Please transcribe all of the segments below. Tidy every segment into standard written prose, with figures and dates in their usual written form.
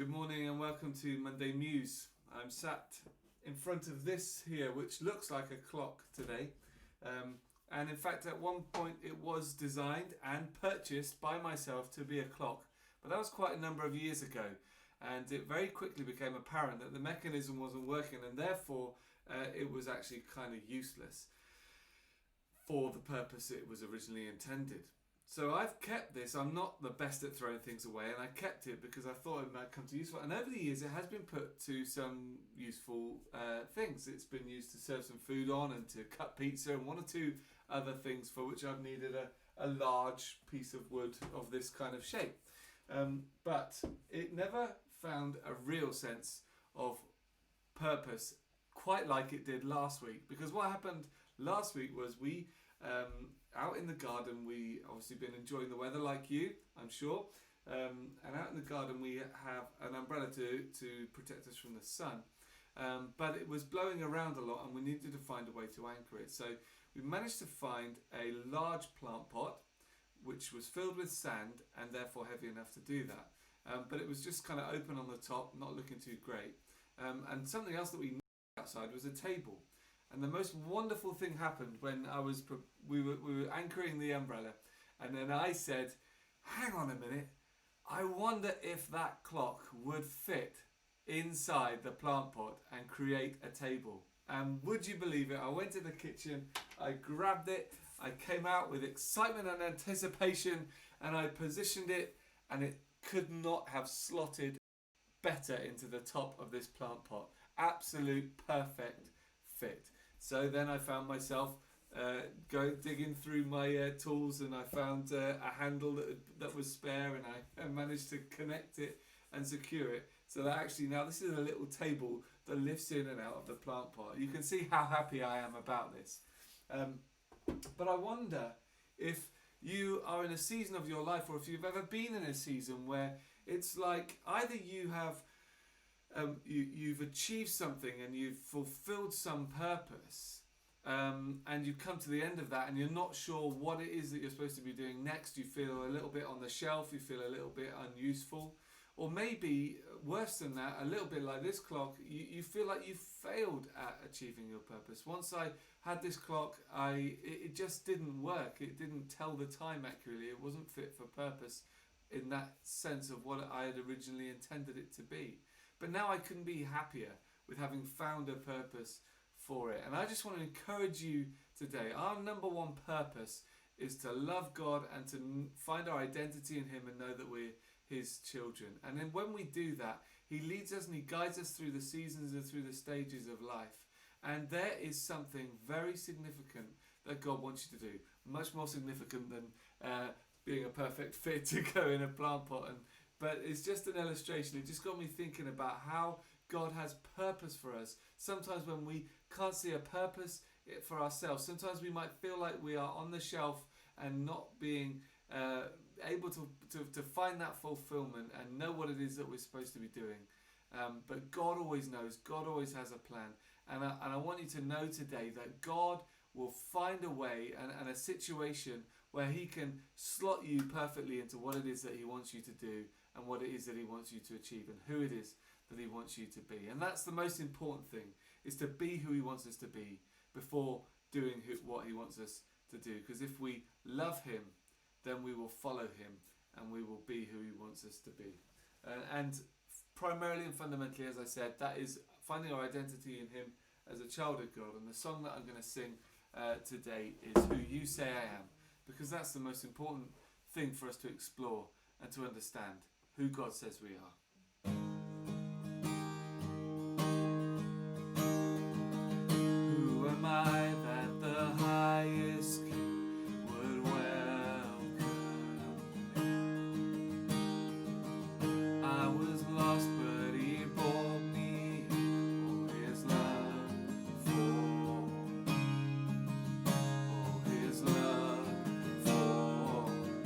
Good morning and welcome to Monday Muse. I'm sat in front of this here, which looks like a clock today. And in fact, at one point it was designed and purchased by myself to be a clock. But that was quite a number of years ago. And it very quickly became apparent that the mechanism wasn't working, and therefore it was actually kind of useless for the purpose it was originally intended. So I've kept this. I'm not the best at throwing things away, and I kept it because I thought it might come to useful. And over the years, it has been put to some useful things. It's been used to serve some food on and to cut pizza and one or two other things for which I've needed a large piece of wood of this kind of shape. But it never found a real sense of purpose quite like it did last week. Because what happened last week was we... out in the garden, we obviously been enjoying the weather like you, I'm sure. And out in the garden, we have an umbrella to protect us from the sun. But it was blowing around a lot, and we needed to find a way to anchor it. So we managed to find a large plant pot, which was filled with sand and therefore heavy enough to do that. But it was just kind of open on the top, not looking too great. And something else that we needed outside was a table. And the most wonderful thing happened when we were anchoring the umbrella, and then I said, hang on a minute, I wonder if that clock would fit inside the plant pot and create a table. And would you believe it, I went to the kitchen, I grabbed it, I came out with excitement and anticipation, and I positioned it, and it could not have slotted better into the top of this plant pot. Absolute perfect fit. So then I found myself digging through my tools, and I found a handle that was spare, and I managed to connect it and secure it. So that actually now this is a little table that lifts in and out of the plant pot. You can see how happy I am about this. But I wonder if you are in a season of your life, or if you've ever been in a season where it's like either you have you've achieved something and you've fulfilled some purpose, and you've come to the end of that and you're not sure what it is that you're supposed to be doing next. You feel a little bit on the shelf, you feel a little bit unuseful, or maybe worse than that, a little bit like this clock, you feel like you've failed at achieving your purpose. Once I had this clock, it just didn't work. It didn't tell the time accurately. It wasn't fit for purpose in that sense of what I had originally intended it to be. But now I couldn't be happier with having found a purpose for it. And I just want to encourage you today. Our number one purpose is to love God and to find our identity in Him and know that we're His children. And then when we do that, He leads us and He guides us through the seasons and through the stages of life. And there is something very significant that God wants you to do. Much more significant than being a perfect fit to go in a plant pot. But it's just an illustration. It just got me thinking about how God has purpose for us. Sometimes when we can't see a purpose for ourselves, sometimes we might feel like we are on the shelf and not being able to find that fulfillment and know what it is that we're supposed to be doing. But God always knows. God always has a plan. And I want you to know today that God will find a way and a situation where He can slot you perfectly into what it is that He wants you to do and what it is that He wants you to achieve and who it is that He wants you to be. And that's the most important thing, is to be who He wants us to be before doing what He wants us to do. Because if we love Him, then we will follow Him and we will be who He wants us to be. And primarily and fundamentally, as I said, that is finding our identity in Him as a child of God. And the song that I'm going to sing today is Who You Say I Am, because that's the most important thing for us to explore and to understand who God says we are. Who am I that the highest King would welcome me? I was lost, but He brought me in. Oh, His love for me. Oh, His love for me.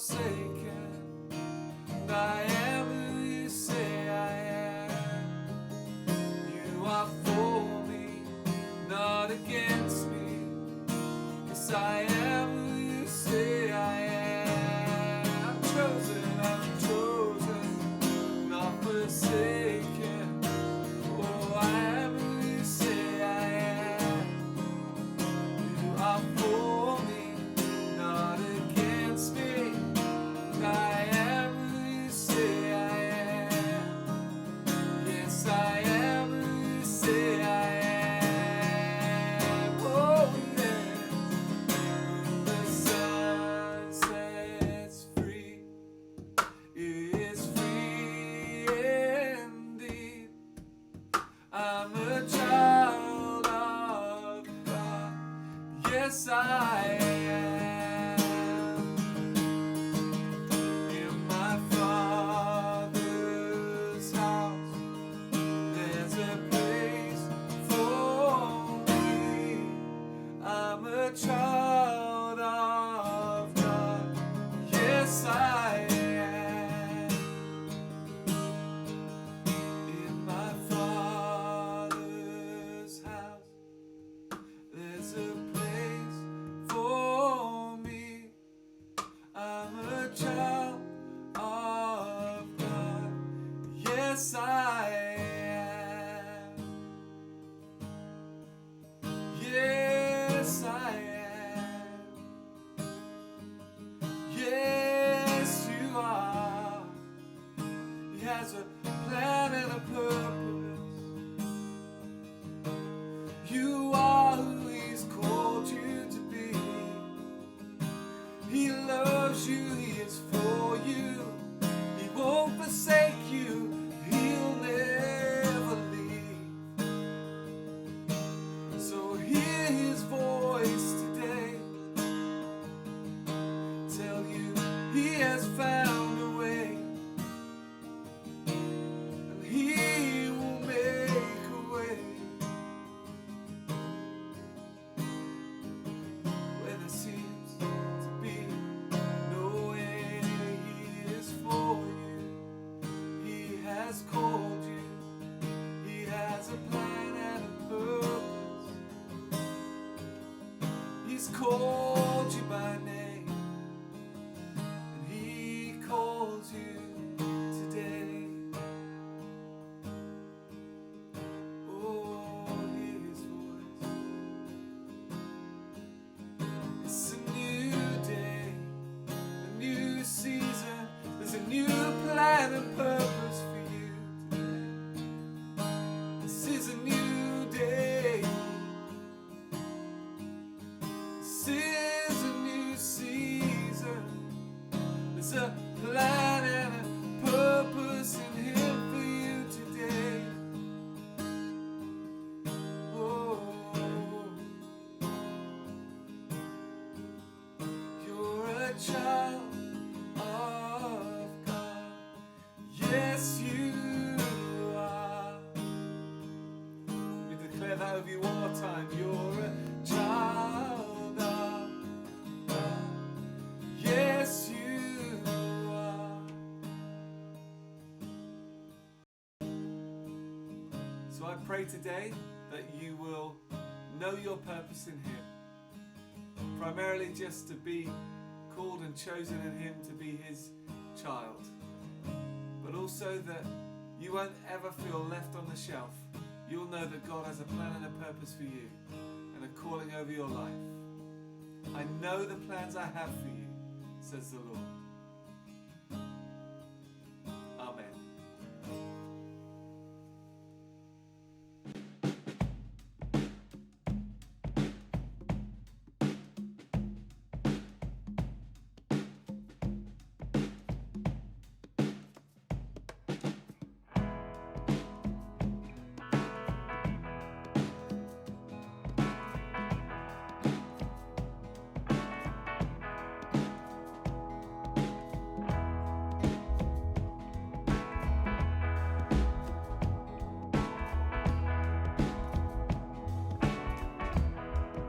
forsaken. And I am who you say I am. You are for me, not against me. Yes, I am who you say I am. I'm chosen, not forsaken. Oh, I am who you say I am. You are for me, not against me. And I am who you say I am. Yes, I am who you say I am. Oh, yes. The sun sets free. Is free indeed. I'm a child of God. Yes, I am. In my Father's house, there's a place for me. I'm a child of God. Yes, I am. In my Father's house, there's a place for me. I'm a child of God. Yes, I am. Yes, I am. Yes, you are. He has a plan and a purpose. You are who He's called you to be. He loves you, He is for you. He won't forsake you, He'll never leave. So hear His voice today. Tell you He has found a way. And He will make a way. Where there seems to be no way, He is for you. He has called you. He has a plan and a purpose. He's called you by name, and He calls you today. Oh, hear His voice. It's a new day, a new season. There's a new plan and purpose for you today. This is a new day. This is a new season. There's a plan and a purpose in Him for you today. Oh, you're a child of God. Yes, you are. We declare that over you one more time. You're a child of God. Yes, you are. So I pray today that you will know your purpose in Him. Primarily just to be called and chosen in Him to be His child. But also that you won't ever feel left on the shelf. You'll know that God has a plan and a purpose for you and a calling over your life. I know the plans I have for you, says the Lord.